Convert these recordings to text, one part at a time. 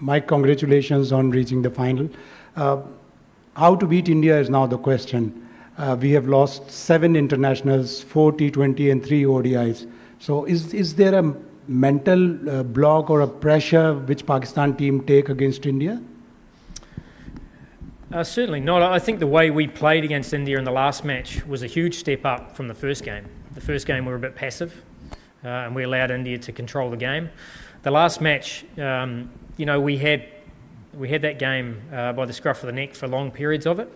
Mike, congratulations on reaching the final. How to beat India is now the question. We have lost 7 internationals, 4 T20 and 3 ODIs. So is there a mental block or a pressure which Pakistan team take against India? Certainly not. I think the way we played against India in the last match was a huge step up from the first game. The first game we were a bit passive and we allowed India to control the game. The last match, you know, we had that game by the scruff of the neck for long periods of it.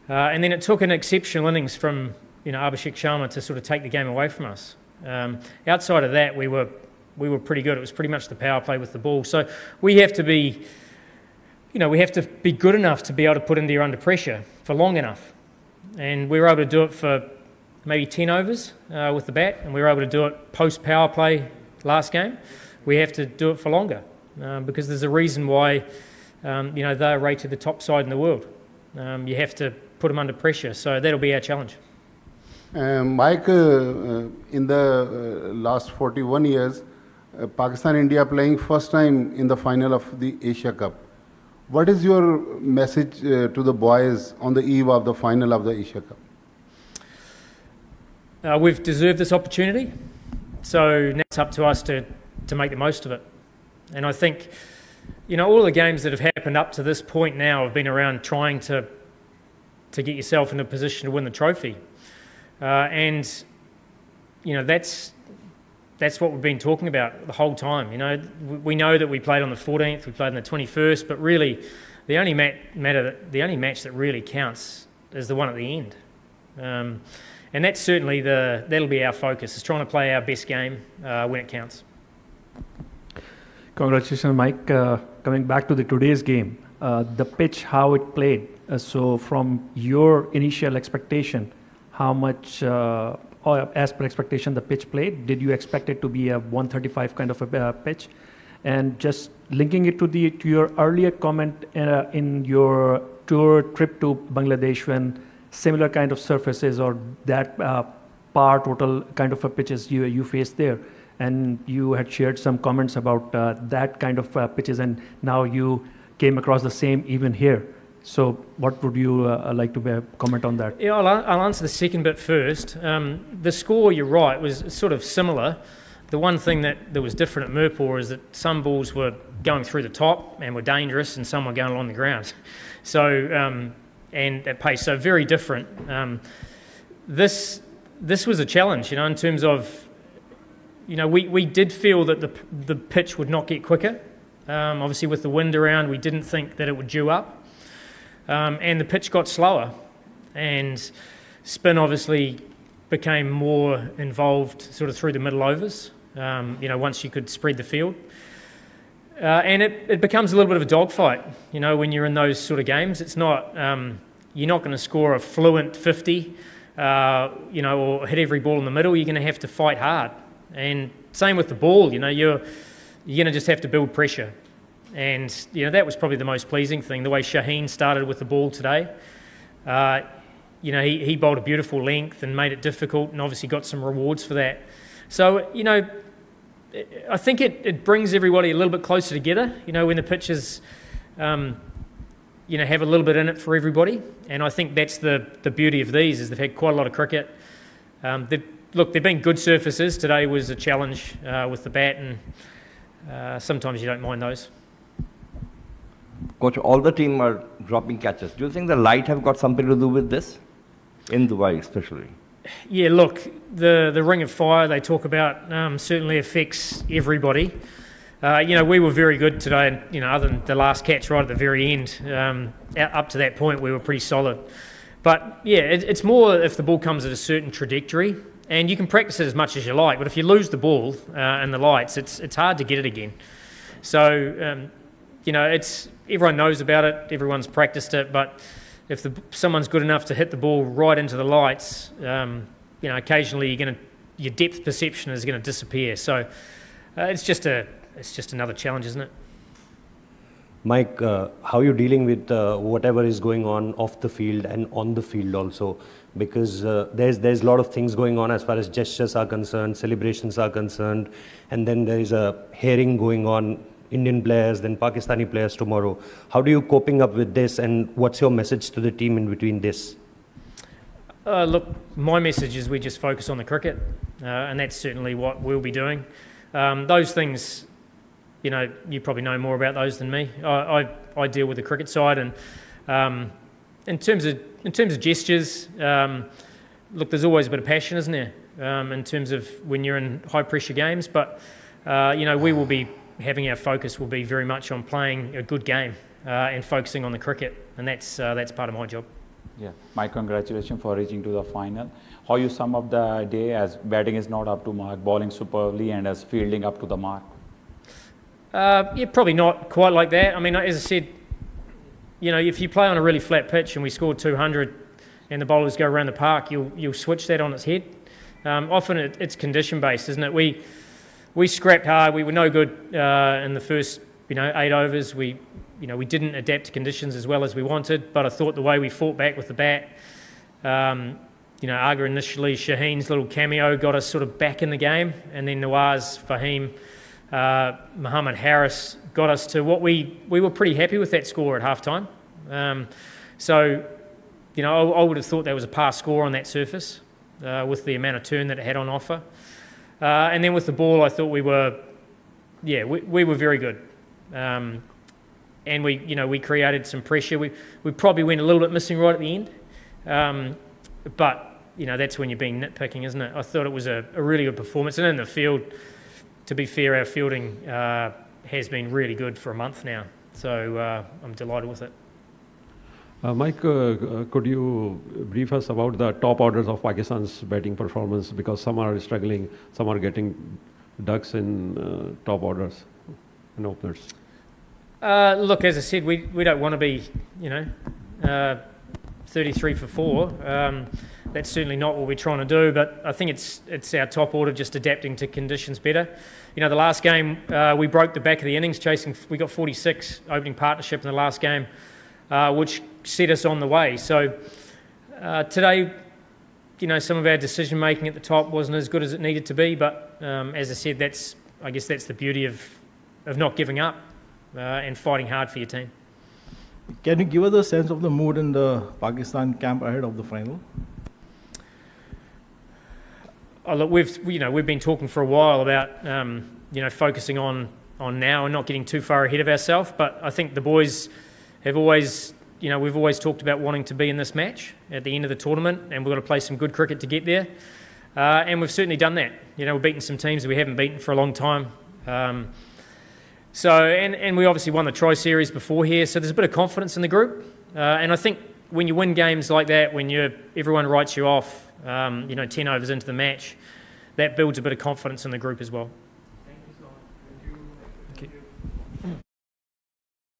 And then it took an exceptional innings from, you know, Abhishek Sharma to sort of take the game away from us. Outside of that, we were pretty good. It was pretty much the power play with the ball. So we have to be, you know, we have to be good enough to be able to put India under pressure for long enough. And we were able to do it for maybe 10 overs with the bat, and we were able to do it post-power play last game. We have to do it for longer because there's a reason why, you know, they're rated the top side in the world. You have to put them under pressure, so that'll be our challenge. Mike, in the last 41 years, Pakistan-India playing first time in the final of the Asia Cup. What is your message to the boys on the eve of the final of the Asia Cup? We've deserved this opportunity, so now it's up to us to make the most of it. And I think, you know, all the games that have happened up to this point now have been around trying to get yourself in a position to win the trophy. And, you know, that's what we've been talking about the whole time. You know, we know that we played on the 14th, we played on the 21st, but really the only match that really counts is the one at the end. And that's certainly that'll be our focus, is trying to play our best game when it counts. Congratulations, Mike. Coming back to today's game, the pitch, how it played. So from your initial expectation, how much, as per expectation, the pitch played? Did you expect it to be a 135 kind of a pitch? And just linking it to your earlier comment in your tour trip to Bangladesh, when similar kind of surfaces or that par total kind of a pitches you faced there, and you had shared some comments about that kind of pitches, and now you came across the same even here. So what would you like to comment on that? Yeah, I'll answer the second bit first. The score, you're right, was sort of similar. The one thing that was different at Mirpur is that some balls were going through the top and were dangerous, and some were going along the ground. So, and at pace, so very different. This was a challenge, you know, in terms of, you know, we did feel that the pitch would not get quicker. Obviously, with the wind around, we didn't think that it would dew up. And the pitch got slower, and spin obviously became more involved sort of through the middle overs, you know, once you could spread the field. And it becomes a little bit of a dogfight, you know, when you're in those sort of games. It's not, you're not going to score a fluent 50, you know, or hit every ball in the middle. You're going to have to fight hard. And same with the ball, you know, you're going to just have to build pressure. And, you know, that was probably the most pleasing thing, the way Shaheen started with the ball today. You know, he bowled a beautiful length and made it difficult, and obviously got some rewards for that. So, you know, I think it brings everybody a little bit closer together, you know, when the pitches, you know, have a little bit in it for everybody. And I think that's the beauty of these, is they've had quite a lot of cricket. Look, they've been good surfaces. Today was a challenge with the bat, and sometimes you don't mind those. Coach, all the team are dropping catches. Do you think the light have got something to do with this? In Dubai especially? Yeah, look, the ring of fire they talk about certainly affects everybody. You know, we were very good today, and, you know, other than the last catch right at the very end, up to that point we were pretty solid. But yeah, it's more if the ball comes at a certain trajectory, and you can practice it as much as you like, but if you lose the ball and the lights, it's hard to get it again. So, you know, everyone knows about it, everyone's practiced it, but if someone's good enough to hit the ball right into the lights, you know, occasionally your depth perception is going to disappear. So it's just another challenge, isn't it? Mike, how are you dealing with whatever is going on off the field and on the field also? Because there's a lot of things going on as far as gestures are concerned, celebrations are concerned, and then there is a hearing going on Indian players, then Pakistani players tomorrow. How do you coping up with this, and what's your message to the team in between this? Look, my message is we just focus on the cricket, and that's certainly what we'll be doing. Those things, you know, you probably know more about those than me. I deal with the cricket side, and in terms of gestures, look, there's always a bit of passion, isn't there, in terms of when you're in high pressure games. But you know, we will be having our focus will be very much on playing a good game and focusing on the cricket, and that's part of my job. Yeah, my congratulations for reaching to the final. How you sum up the day as batting is not up to mark, bowling superbly, and as fielding up to the mark? Yeah, probably not quite like that. I mean, as I said, you know, if you play on a really flat pitch and we scored 200 and the bowlers go around the park, you'll switch that on its head. Often it's condition based, isn't it? We scrapped hard. We were no good in the first 8 overs. We didn't adapt to conditions as well as we wanted, but I thought the way we fought back with the bat, Aga initially, Shaheen's little cameo got us sort of back in the game, and then Nawaz, Fahim, Muhammad Harris got us to what we were pretty happy with that score at half-time. So, I would have thought that was a par score on that surface with the amount of turn that it had on offer. And then with the ball, I thought we were very good. And we created some pressure. We probably went a little bit missing right at the end. But, that's when you're being nitpicking, isn't it? I thought it was a really good performance. And in the field, to be fair, our fielding has been really good for a month now. So I'm delighted with it. Mike, could you brief us about the top orders of Pakistan's batting performance? Because some are struggling, some are getting ducks in top orders and openers. Look, as I said, we don't want to be, 33 for 4. That's certainly not what we're trying to do, but I think it's our top order just adapting to conditions better. The last game, we broke the back of the innings we got 46 opening partnership in the last game, which set us on the way. So today, some of our decision making at the top wasn't as good as it needed to be, but as I said, I guess that's the beauty of not giving up and fighting hard for your team. Can you give us a sense of the mood in the Pakistan camp ahead of the final? Oh, look, we've been talking for a while about focusing on now and not getting too far ahead of ourselves. But I think the boys have always, we've always talked about wanting to be in this match at the end of the tournament, and we've got to play some good cricket to get there. And we've certainly done that. We've beaten some teams that we haven't beaten for a long time. So we obviously won the Tri-Series before here, so there's a bit of confidence in the group. And I think when you win games like that, when everyone writes you off, 10 overs into the match, that builds a bit of confidence in the group as well.